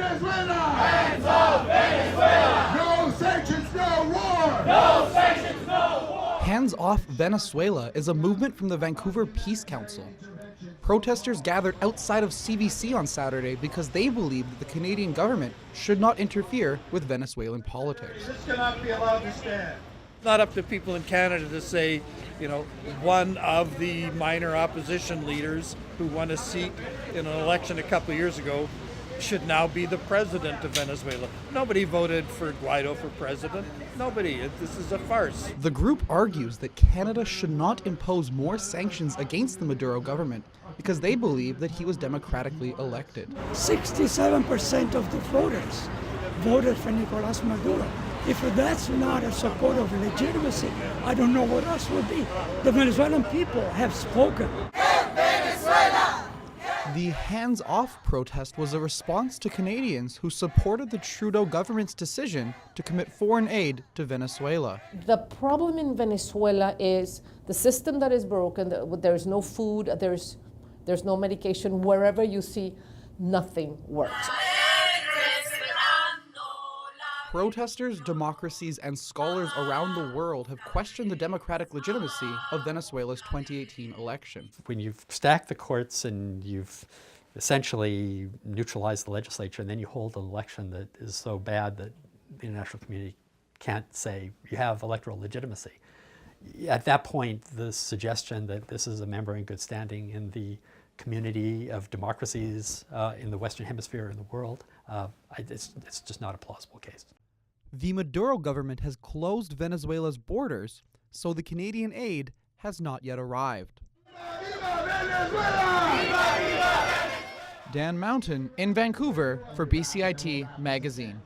Venezuela! Hands off Venezuela! No sanctions, no war! No sanctions, no war! Hands Off Venezuela is a movement from the Vancouver Peace Council. Protesters gathered outside of CBC on Saturday because they believe that the Canadian government should not interfere with Venezuelan politics. This cannot be allowed to stand. It's not up to people in Canada to say, one of the minor opposition leaders who won a seat in an election a couple of years ago should now be the president of Venezuela. Nobody voted for Guaido for president. Nobody. This is a farce. The group argues that Canada should not impose more sanctions against the Maduro government because they believe that he was democratically elected. 67% of the voters voted for Nicolas Maduro. If that's not a support of legitimacy, I don't know what else would be. The Venezuelan people have spoken. The Hands Off protest was a response to Canadians who supported the Trudeau government's decision to commit foreign aid to Venezuela. The problem in Venezuela is the system that is broken. There's no food, there's no medication. Wherever you see, nothing works. Protesters, democracies, and scholars around the world have questioned the democratic legitimacy of Venezuela's 2018 election. When you've stacked the courts and you've essentially neutralized the legislature, and then you hold an election that is so bad that the international community can't say you have electoral legitimacy. At that point, the suggestion that this is a member in good standing in the community of democracies in the Western Hemisphere and the world, it's just not a plausible case. The Maduro government has closed Venezuela's borders, so the Canadian aid has not yet arrived. Dan Mountain in Vancouver for BCIT Magazine.